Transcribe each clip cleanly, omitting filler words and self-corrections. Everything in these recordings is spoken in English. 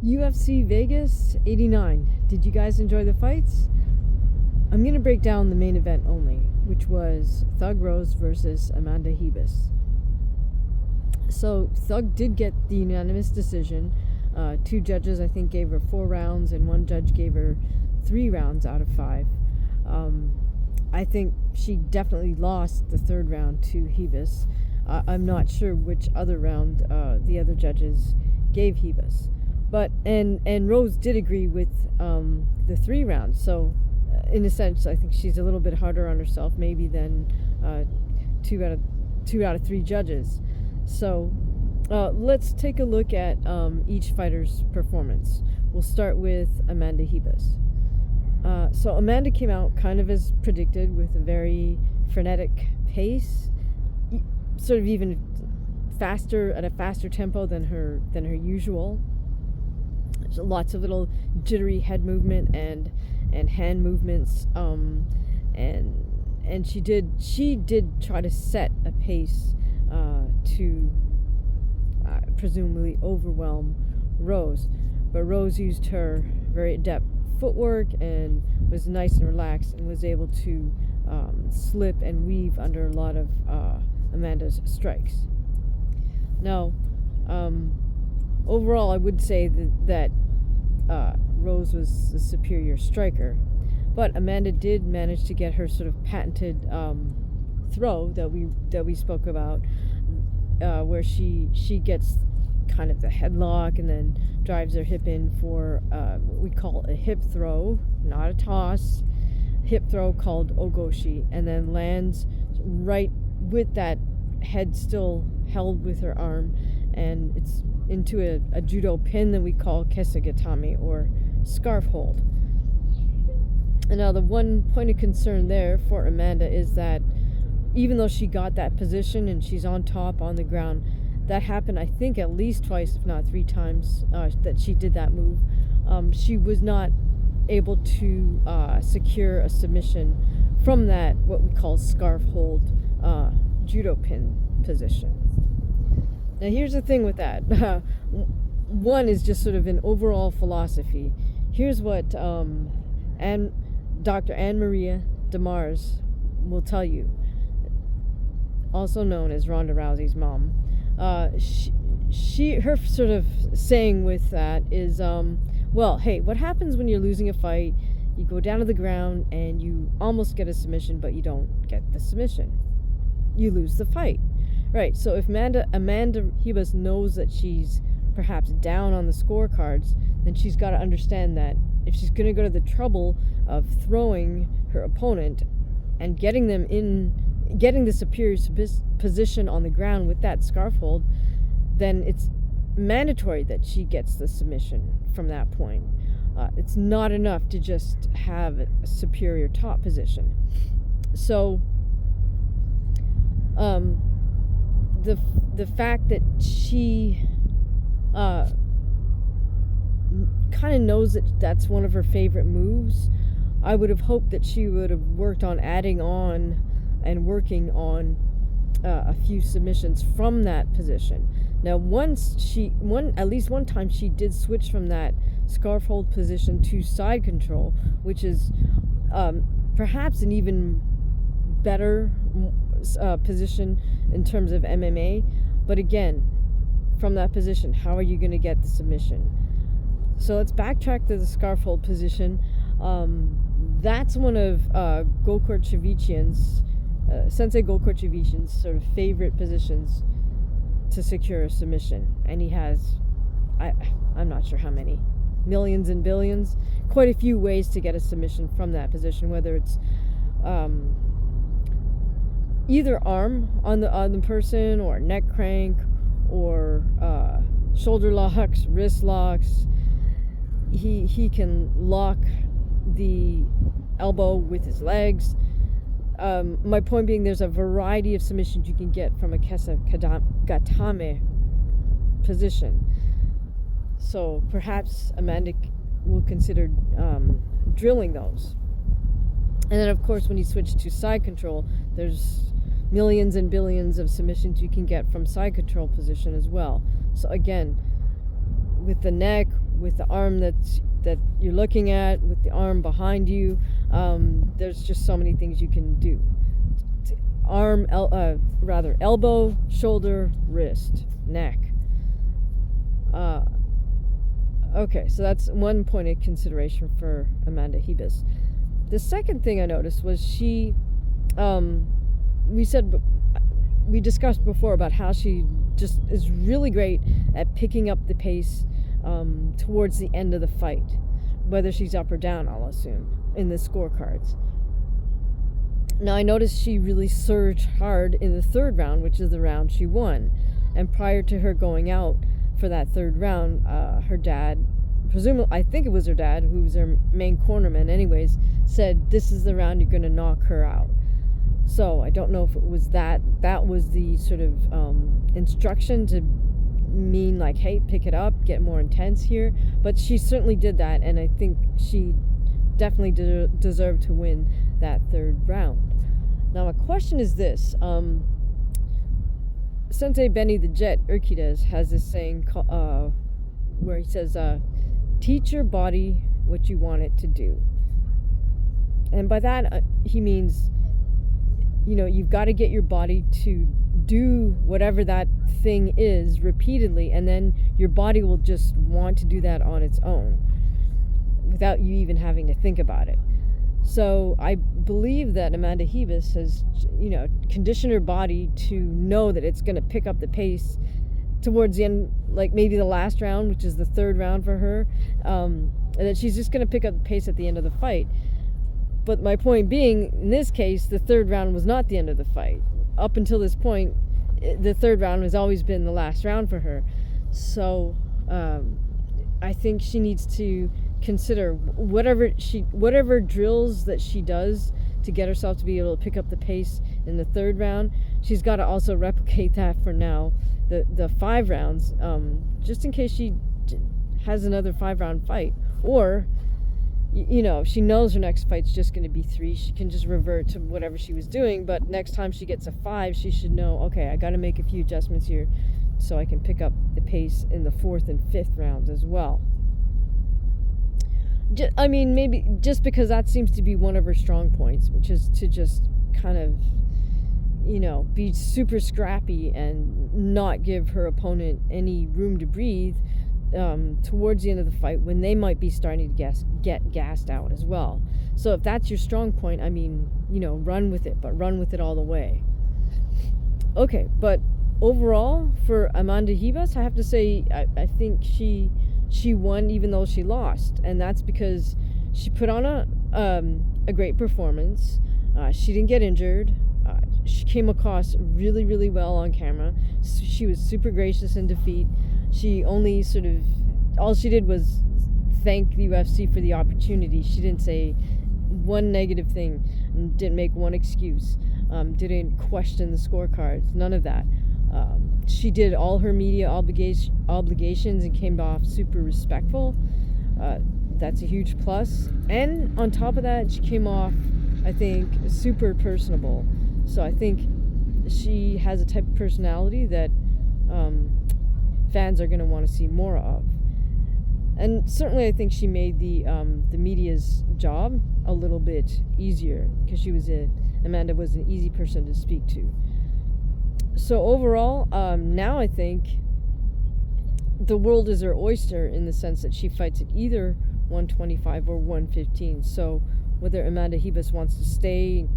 UFC Vegas 89. Did you guys enjoy the fights? I'm going to break down the main event only, which was Thug Rose versus Amanda Ribas. So Thug did get the unanimous decision. Two judges, I think, gave her 4 rounds, and one judge gave her 3 rounds out of 5. I think she definitely lost the 3rd round to Ribas. I'm not sure which other round the other judges gave Ribas. But and Rose did agree with the 3 rounds. So in a sense, I think she's a little bit harder on herself maybe than 2 out of 3 judges. So let's take a look at each fighter's performance. We'll start with Amanda Ribas. So Amanda came out kind of as predicted, with a very frenetic pace, sort of even faster, at a faster tempo than her usual. There's lots of little jittery head movement and hand movements, and she did try to set a pace to presumably overwhelm Rose, but Rose used her very adept footwork and was nice and relaxed and was able to slip and weave under a lot of Amanda's strikes. Now, overall, I would say that Rose was the superior striker, but Amanda did manage to get her sort of patented throw that we spoke about, where she gets kind of the headlock and then drives her hip in for what we call a hip throw, not a toss, hip throw called ogoshi, and then lands right with that head still held with her arm, and it's into a judo pin that we call kesagatame, or scarf hold. And now the one point of concern there for Amanda is that even though she got that position and she's on top on the ground, that happened, I think, at least twice, if not 3 times, that she did that move. She was not able to secure a submission from that, what we call scarf hold judo pin position. Now, here's the thing with that. One is just sort of an overall philosophy. Here's what Dr. Anne Maria DeMars will tell you, also known as Ronda Rousey's mom. Her sort of saying with that is, well, hey, what happens when you're losing a fight? You go down to the ground and you almost get a submission, but you don't get the submission. You lose the fight. Right, so if Amanda Ribas knows that she's perhaps down on the scorecards, then she's got to understand that if she's going to go to the trouble of throwing her opponent and getting the superior position on the ground with that scarf hold, then it's mandatory that she gets the submission from that point. It's not enough to just have a superior top position. So the fact that she kind of knows that that's one of her favorite moves, I would have hoped that she would have worked on adding on and working on a few submissions from that position. Now, at least one time she did switch from that scarf hold position to side control, which is perhaps an even better position in terms of MMA. But again, from that position, how are you going to get the submission? So let's backtrack to the scarf hold position. That's one of Sensei Gokorchevician's sort of favorite positions to secure a submission, and he has, I'm not sure how many, millions and billions, quite a few ways to get a submission from that position, whether it's either arm on the person, or neck crank, or shoulder locks, wrist locks. He can lock the elbow with his legs. My point being, there's a variety of submissions you can get from a kesagatame position. So perhaps Amanda will consider drilling those. And then, of course, when you switch to side control, there's millions and billions of submissions you can get from side control position as well. So again, with the neck, with the arm that you're looking at, with the arm behind you. There's just so many things you can do. Elbow, shoulder, wrist, neck. Okay, so that's one point of consideration for Amanda Ribas. The second thing I noticed was she, we discussed before about how she just is really great at picking up the pace towards the end of the fight, whether she's up or down, I'll assume, in the scorecards. Now, I noticed she really surged hard in the third round, which is the round she won. And prior to her going out for that third round, her dad, presumably, I think it was her dad, who was her main cornerman anyways, said, this is the round you're going to knock her out. So I don't know if it was that was the sort of instruction to mean like, hey, pick it up, get more intense here. But she certainly did that, and I think she definitely deserved to win that third round. Now, my question is this. Sensei Benny the Jet Urquidez has this saying where he says, teach your body what you want it to do. And by that, he means, you've got to get your body to do whatever that thing is repeatedly, and then your body will just want to do that on its own without you even having to think about it. So I believe that Amanda Ribas has, conditioned her body to know that it's going to pick up the pace towards the end, like maybe the last round, which is the third round for her, and that she's just going to pick up the pace at the end of the fight. But my point being, in this case, the third round was not the end of the fight. Up until this point, the third round has always been the last round for her. So I think she needs to consider whatever drills that she does to get herself to be able to pick up the pace in the third round. She's got to also replicate that for now, the 5 rounds, just in case she has another 5-round fight, or if she knows her next fight's just going to be 3, she can just revert to whatever she was doing. But next time she gets a 5, she should know, okay, I got to make a few adjustments here so I can pick up the pace in the 4th and 5th rounds as well. Maybe just because that seems to be one of her strong points, which is to just kind of, be super scrappy and not give her opponent any room to breathe towards the end of the fight when they might be starting to get gassed out as well. So if that's your strong point, run with it, but run with it all the way. Okay, but overall, for Amanda Ribas, I have to say, I think she won even though she lost, and that's because she put on a great performance. She didn't get injured. She came across really, really well on camera. She was super gracious in defeat. She only all she did was thank the UFC for the opportunity. She didn't say one negative thing, didn't make one excuse, didn't question the scorecards, none of that. She did all her media obligations and came off super respectful. That's a huge plus. And on top of that, she came off, I think, super personable. So I think she has a type of personality that fans are going to want to see more of. And certainly I think she made the media's job a little bit easier, because Amanda was an easy person to speak to. So overall, now I think the world is her oyster, in the sense that she fights at either 125 or 115. So whether Amanda Ribas wants to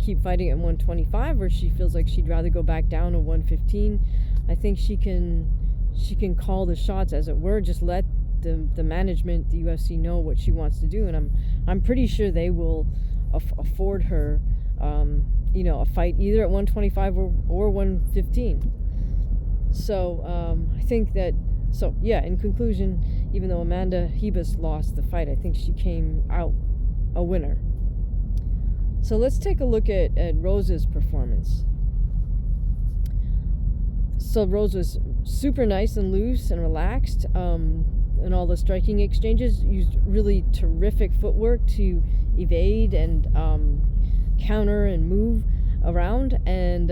keep fighting at 125, or she feels like she'd rather go back down to 115, I think she can call the shots, as it were. Just let the management, the UFC, know what she wants to do, and I'm pretty sure they will afford her a fight either at 125 or 115. So I think that, in conclusion, even though Amanda Ribas lost the fight, I think she came out a winner. So let's take a look at Rosa's performance. So Rose was super nice and loose and relaxed in all the striking exchanges, used really terrific footwork to evade and counter and move around, and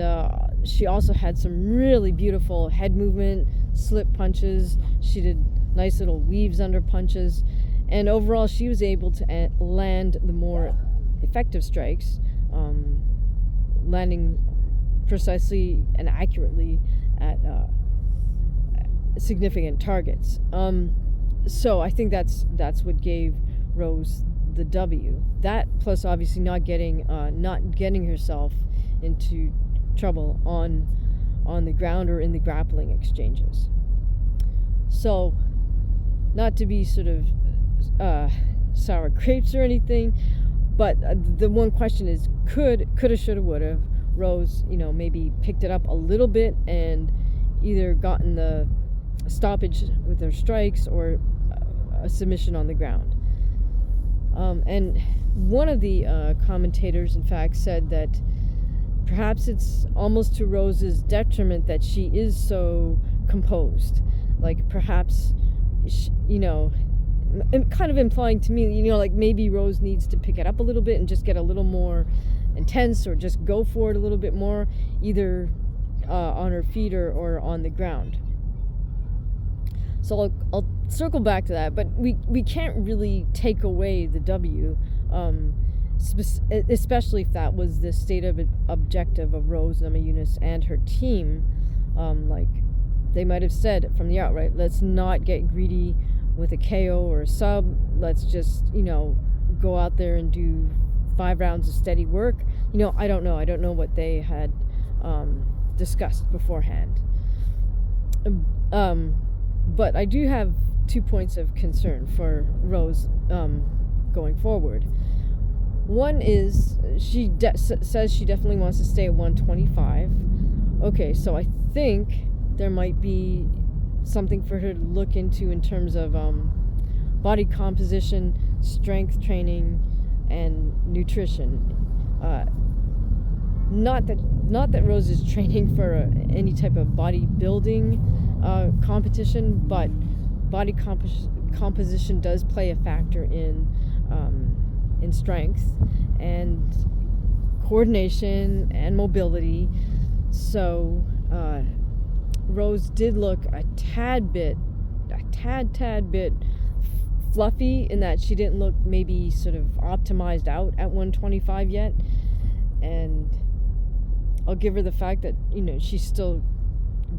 she also had some really beautiful head movement, slip punches. She did nice little weaves under punches, and overall she was able to land the more effective strikes, landing precisely and accurately at significant targets. So I think that's what gave Rose the W. That plus obviously not getting herself into trouble on the ground or in the grappling exchanges. So, not to be sort of sour grapes or anything, but the one question is, coulda, shoulda, woulda, Rose, maybe picked it up a little bit and either gotten the stoppage with her strikes or a submission on the ground. And one of the commentators, in fact, said that perhaps it's almost to Rose's detriment that she is so composed. Like perhaps, kind of implying to me, like maybe Rose needs to pick it up a little bit and just get a little more intense, or just go for it a little bit more, either on her feet or on the ground. So I'll circle back to that, but we can't really take away the W, especially if that was the stated objective of Rose Namajunas and her team. Like they might have said from the outright, let's not get greedy with a KO or a sub. Let's just, go out there and do 5 rounds of steady work. I don't know. I don't know what they had discussed beforehand. But I do have 2 points of concern for Rose going forward. One is she says she definitely wants to stay at 125. Okay, so I think there might be something for her to look into in terms of body composition, strength training, and nutrition. Not that Rose is training for any type of bodybuilding competition, but body composition does play a factor in strength and coordination and mobility. So Rose did look a tad bit fluffy in that she didn't look maybe sort of optimized out at 125 yet. And I'll give her the fact that, she's still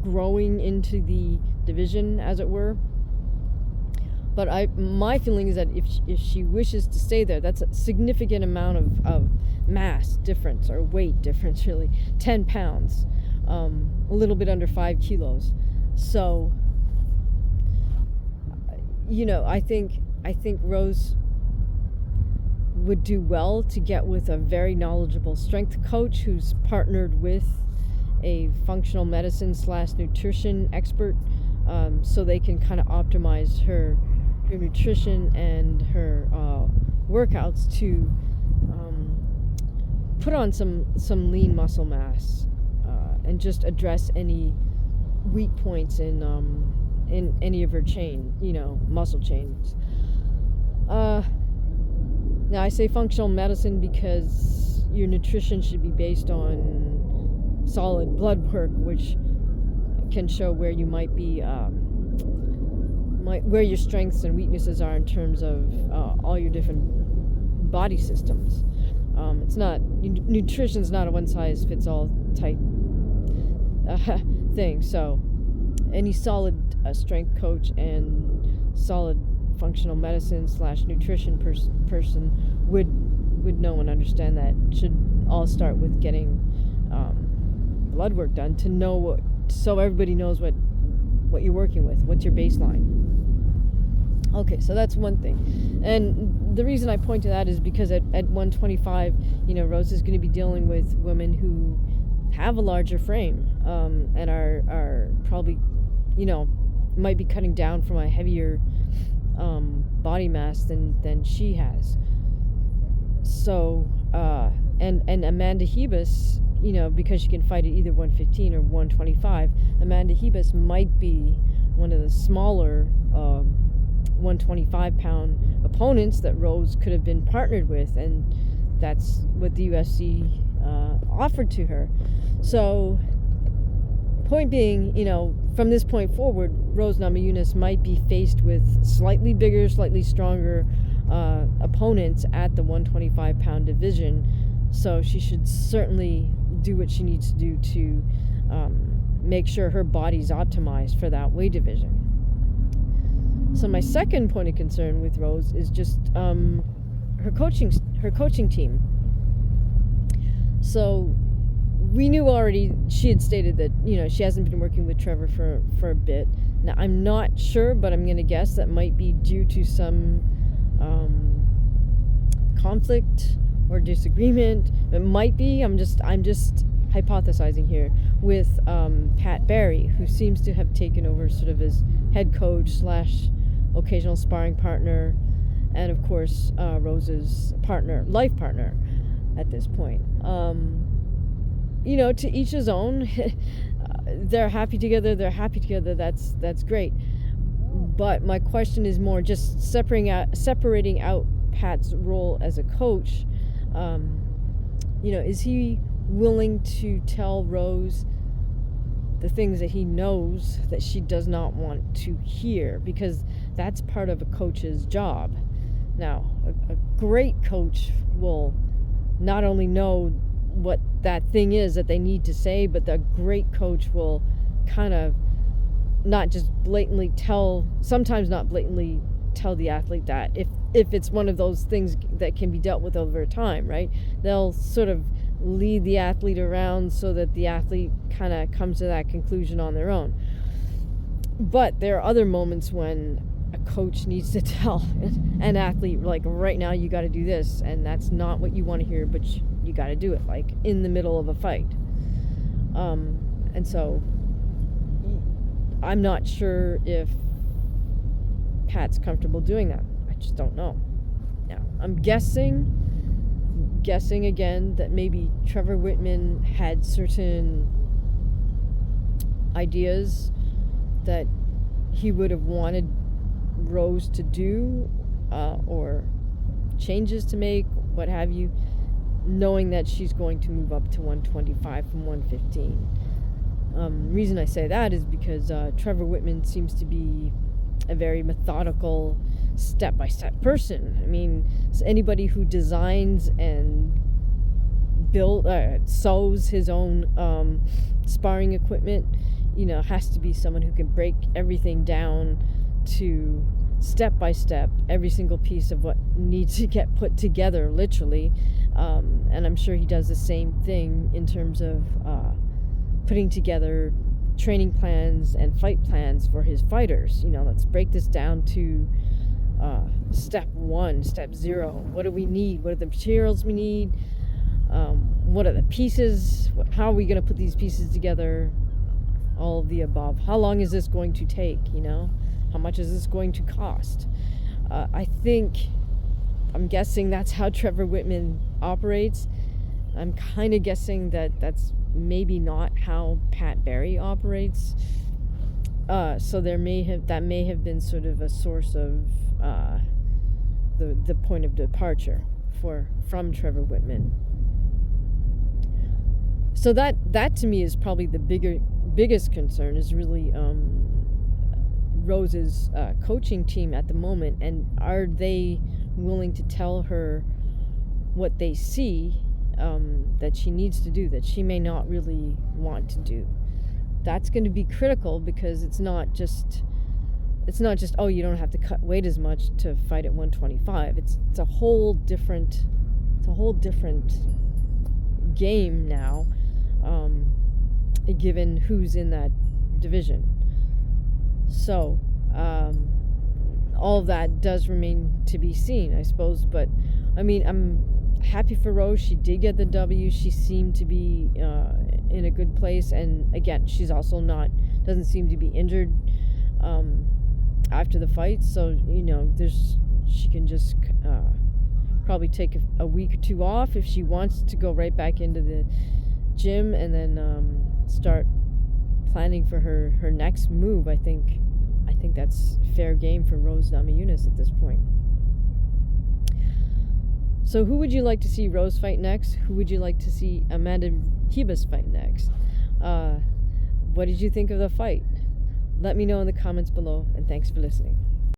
growing into the division, as it were. But my feeling is that if she wishes to stay there, that's a significant amount of mass difference, or weight difference, really. 10 pounds, a little bit under 5 kilos. So, I think Rose would do well to get with a very knowledgeable strength coach who's partnered with a functional medicine / nutrition expert, so they can kind of optimize her nutrition and her workouts to put on some lean muscle mass, and just address any weak points in any of her muscle chains. Now I say functional medicine because your nutrition should be based on solid blood work, which can show where you might be, where your strengths and weaknesses are in terms of all your different body systems. Nutrition's not a one-size-fits-all type thing. So any solid strength coach and solid functional medicine / nutrition person would know and understand that. Should all start with getting blood work done to know so everybody knows what you're working with, what's your baseline. Okay, so that's one thing. And the reason I point to that is because at 125, Rose is going to be dealing with women who have a larger frame, and are probably, might be cutting down from a heavier body mass than she has. So, and Amanda Ribas, because she can fight at either 115 or 125, Amanda Ribas might be one of the smaller 125-pound opponents that Rose could have been partnered with, and that's what the UFC offered to her. So, point being, from this point forward, Rose Namajunas might be faced with slightly bigger, slightly stronger opponents at the 125-pound division. So she should certainly do what she needs to do to make sure her body's optimized for that weight division. So my second point of concern with Rose is just her coaching team. So we knew already, she had stated that, she hasn't been working with Trevor for a bit. Now, I'm not sure, but I'm going to guess that might be due to some conflict or disagreement. It might be, I'm just hypothesizing here, with Pat Barry, who seems to have taken over sort of as head coach / occasional sparring partner, and of course Rose's life partner at this point. To each his own. They're happy together. That's great. But my question is more just separating out Pat's role as a coach. Is he willing to tell Rose the things that he knows that she does not want to hear? Because that's part of a coach's job. Now, a great coach will not only know what that thing is that they need to say, but the great coach will kind of not blatantly tell the athlete that if it's one of those things that can be dealt with over time, right? They'll sort of lead the athlete around so that the athlete kind of comes to that conclusion on their own. But there are other moments when a coach needs to tell an athlete, like, right now you got to do this, and that's not what you want to hear, but you got to do it, like in the middle of a fight. And so I'm not sure if Pat's comfortable doing that. I just don't know. Now, I'm guessing again that maybe Trevor Whitman had certain ideas that he would have wanted Rose to do, or changes to make, what have you, knowing that she's going to move up to 125 from 115. Reason I say that is because Trevor Whitman seems to be a very methodical, step-by-step person. I mean, anybody who designs and sews his own sparring equipment, has to be someone who can break everything down to step by step, every single piece of what needs to get put together, literally. And I'm sure he does the same thing in terms of putting together training plans and fight plans for his fighters. Let's break this down to step 1, step 0. What do we need? What are the materials we need? What are the pieces? How are we going to put these pieces together? All of the above. How long is this going to take? How much is this going to cost? I'm guessing that's how Trevor Whitman operates. I'm kind of guessing that that's maybe not how Pat Barry operates. So that may have been sort of a source of the point of departure from Trevor Whitman. So that to me is probably the biggest concern, is really Rose's coaching team at the moment, and are they willing to tell her what they see that she needs to do, that she may not really want to do. That's going to be critical, because it's not just oh, you don't have to cut weight as much to fight at 125. It's a whole different game now, given who's in that division. So all of that does remain to be seen, I suppose. But I mean, I'm happy for Rose. She did get the W. She seemed to be in a good place, and again, she's also doesn't seem to be injured after the fight. So she can just probably take a week or two off if she wants to go right back into the gym, and then start planning for her next move. I think that's fair game for Rose Namajunas at this point. So who would you like to see Rose fight next? Who would you like to see Amanda Ribas fight next? What did you think of the fight? Let me know in the comments below, and thanks for listening.